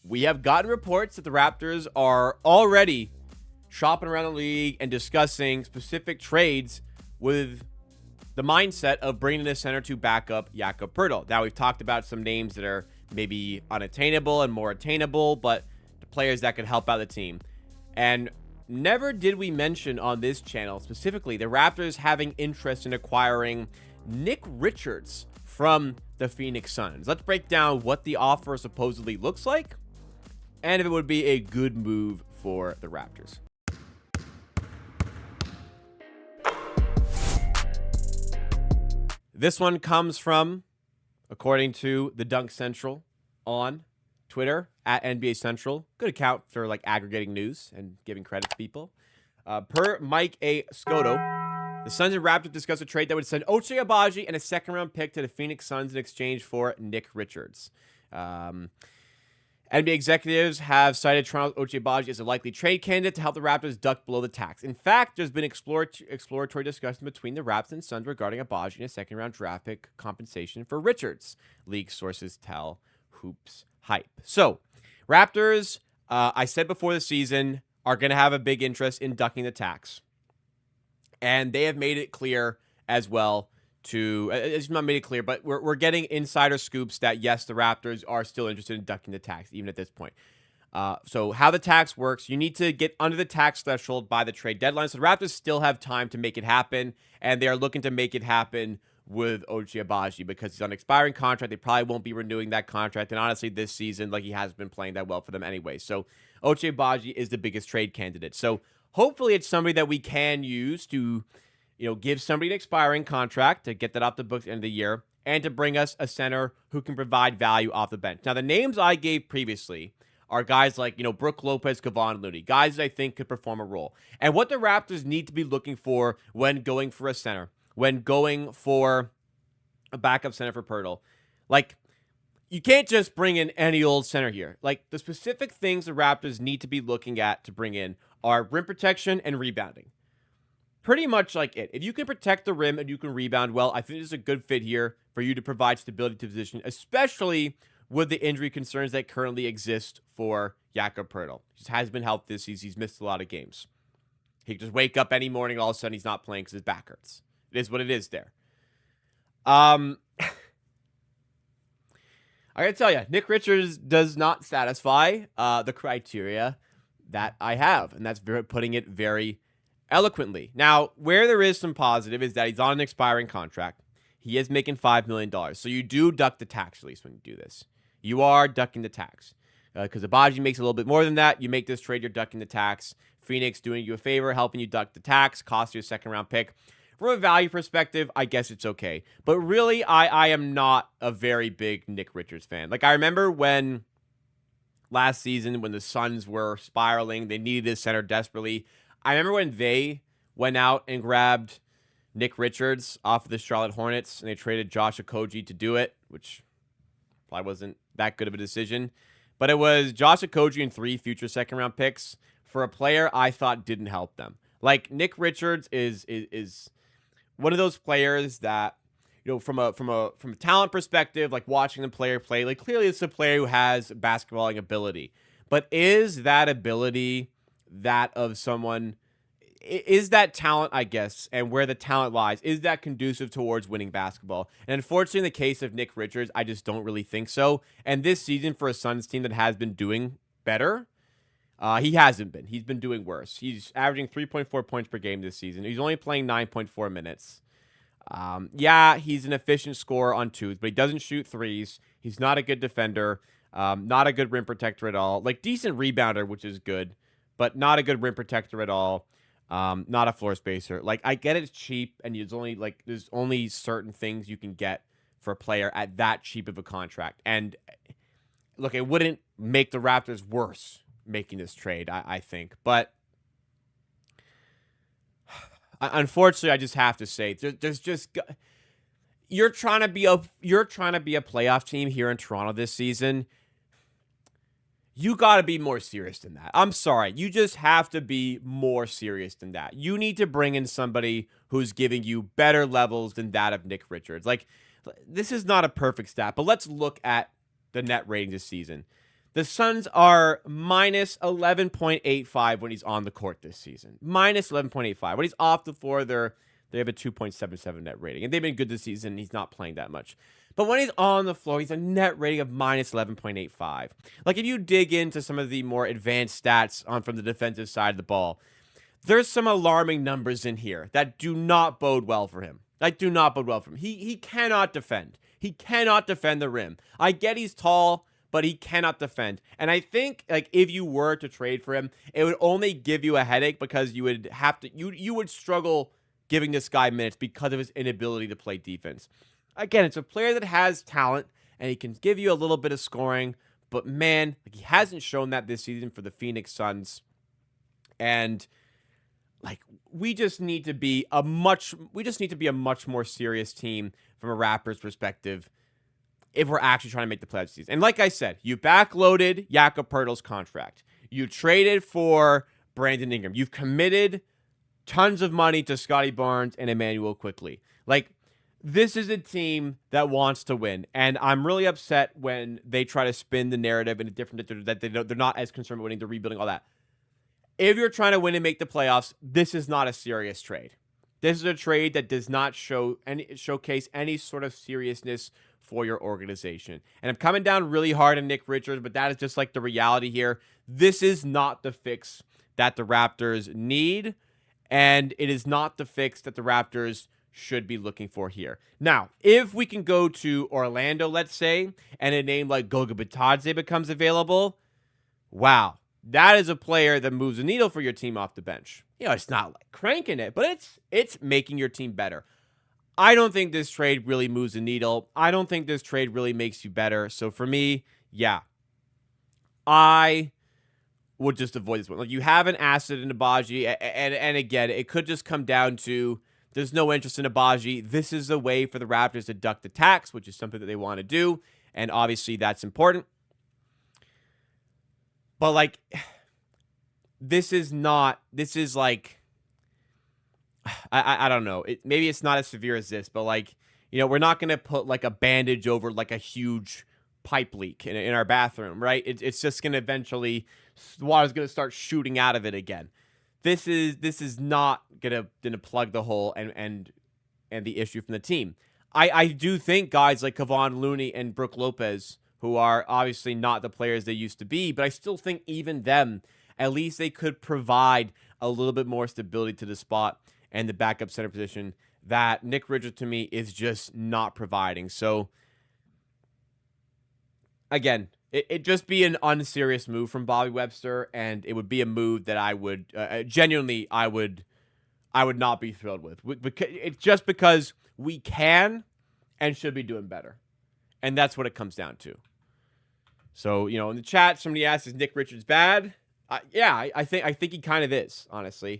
we have gotten reports that the Raptors are already shopping around the league and discussing specific trades with the mindset of bringing the center to back up Jakob Poeltl. Now, we've talked about some names that are maybe unattainable and more attainable, but the players that could help out the team. And never did we mention on this channel specifically the Raptors having interest in acquiring Nick Richards from the Phoenix Suns. Let's break down what the offer supposedly looks like and if it would be a good move for the Raptors. This one comes from, according to the Dunk Central on Twitter, at NBA Central. Good account for like aggregating news and giving credit to people. Per Mike A. Scotto, the Suns and Raptors discussed a trade that would send Ochai Agbaji and a second-round pick to the Phoenix Suns in exchange for Nick Richards. NBA executives have cited Toronto's Ochai Agbaji as a likely trade candidate to help the Raptors duck below the tax. In fact, there's been exploratory discussion between the Raptors and Suns regarding Agbaji and a second-round draft pick compensation for Richards. League sources tell Hoops Hype. So, Raptors, I said before the season, are going to have a big interest in ducking the tax. And they have made it clear as well it's not made it clear, but we're getting insider scoops that, yes, the Raptors are still interested in ducking the tax, even at this point. So how the tax works, you need to get under the tax threshold by the trade deadline. So the Raptors still have time to make it happen, and they are looking to make it happen with Ochai Agbaji because he's on an expiring contract. They probably won't be renewing that contract, and honestly, this season, like, he hasn't been playing that well for them anyway. So Ochai Agbaji is the biggest trade candidate. So hopefully it's somebody that we can use to, give somebody an expiring contract to get that off the books at the end of the year and to bring us a center who can provide value off the bench. Now, the names I gave previously are guys like, Brook Lopez, Kevon Looney, guys that I think could perform a role. And what the Raptors need to be looking for when going for a center, when going for a backup center for Poeltl, like, you can't just bring in any old center here. Like, the specific things the Raptors need to be looking at to bring in are rim protection and rebounding. Pretty much like it. If you can protect the rim and you can rebound well, I think this is a good fit here for you to provide stability to position, especially with the injury concerns that currently exist for Jakob Poeltl. He just hasn't been healthy this season. He's missed a lot of games. He can just wake up any morning, all of a sudden he's not playing because his back hurts. It is what it is there. I gotta tell you, Nick Richards does not satisfy the criteria that I have, and that's putting it very eloquently. Now, where there is some positive is that he's on an expiring contract. He is making $5 million. So you do duck the tax, at least when you do this. You are ducking the tax. Because Agbaji makes a little bit more than that. You make this trade, you're ducking the tax. Phoenix doing you a favor, helping you duck the tax, cost you a second-round pick. From a value perspective, I guess it's okay. But really, I am not a very big Nick Richards fan. Like, I remember when last season, when the Suns were spiraling, they needed a center desperately. I remember when they went out and grabbed Nick Richards off of the Charlotte Hornets, and they traded Josh Okogie to do it, which probably wasn't that good of a decision. But it was Josh Okogie and 3 future second-round picks for a player I thought didn't help them. Like, Nick Richards is one of those players that, from a talent perspective, like watching the player play, like, clearly it's a player who has basketballing ability. But is that ability that of someone, is that talent, I guess, and where the talent lies, is that conducive towards winning basketball? And unfortunately, in the case of Nick Richards, I just don't really think so. And this season, for a Suns team that has been doing better, he hasn't been. He's been doing worse. He's averaging 3.4 points per game this season. He's only playing 9.4 minutes. Yeah, he's an efficient scorer on twos, but he doesn't shoot threes. He's not a good defender, not a good rim protector at all. Like, decent rebounder, which is good, but not a good rim protector at all. Not a floor spacer. Like, I get it's cheap, and there's only certain things you can get for a player at that cheap of a contract. And look, it wouldn't make the Raptors worse making this trade, I think. But unfortunately, I just have to say, there's just, you're trying to be a playoff team here in Toronto this season. You got to be more serious than that. I'm sorry. You just have to be more serious than that. You need to bring in somebody who's giving you better levels than that of Nick Richards. Like, this is not a perfect stat, but let's look at the net rating this season. The Suns are minus 11.85 when he's on the court this season. Minus 11.85. When he's off the floor, they have a 2.77 net rating. And they've been good this season. He's not playing that much. But when he's on the floor, he's a net rating of minus 11.85. Like, if you dig into some of the more advanced stats from the defensive side of the ball, there's some alarming numbers in here that do not bode well for him. He cannot defend. He cannot defend the rim. I get he's tall, but he cannot defend. And I think, like, if you were to trade for him, it would only give you a headache because you would have to you would struggle giving this guy minutes because of his inability to play defense. Again, it's a player that has talent and he can give you a little bit of scoring, but man, like, he hasn't shown that this season for the Phoenix Suns. And like, we just need to be a much more serious team from a Raptors perspective if we're actually trying to make the playoffs season. And like I said, you backloaded Jakob Poeltl's contract. You traded for Brandon Ingram. You've committed tons of money to Scotty Barnes and Emmanuel Quickly. Like, this is a team that wants to win, and I'm really upset when they try to spin the narrative in a different, that they're not as concerned with winning, they're rebuilding, all that. If you're trying to win and make the playoffs, this is not a serious trade. This is a trade that does not showcase any sort of seriousness for your organization. And I'm coming down really hard on Nick Richards, but that is just like the reality here. This is not the fix that the Raptors need, and it is not the fix that the Raptors should be looking for here. Now, if we can go to Orlando, let's say, and a name like Goga Bitadze becomes available, wow, that is a player that moves the needle for your team off the bench. You know, it's not like cranking it, but it's making your team better. I don't think this trade really moves the needle. I don't think this trade really makes you better. So for me, yeah, I would just avoid this one. Like, you have an asset in Abaji, and again, it could just come down to there's no interest in Abaji. This is a way for the Raptors to duck the tax, which is something that they want to do, and obviously that's important. But like, this is like, I don't know. Maybe it's not as severe as this, but like, you know, we're not going to put like a bandage over like a huge pipe leak in our bathroom, right? It's just going to eventually, the water's going to start shooting out of it again. This is not going to plug the hole and the issue from the team. I do think guys like Kevon Looney and Brook Lopez, who are obviously not the players they used to be, but I still think even them, at least they could provide a little bit more stability to the spot and the backup center position that Nick Richards, to me, is just not providing. So, again, it'd just be an unserious move from Bobby Webster, and it would be a move that I would genuinely, I would not be thrilled with. It's just because we can and should be doing better. And that's what it comes down to. So, you know, in the chat, somebody asked, is Nick Richards bad? Yeah, I think he kind of is, honestly.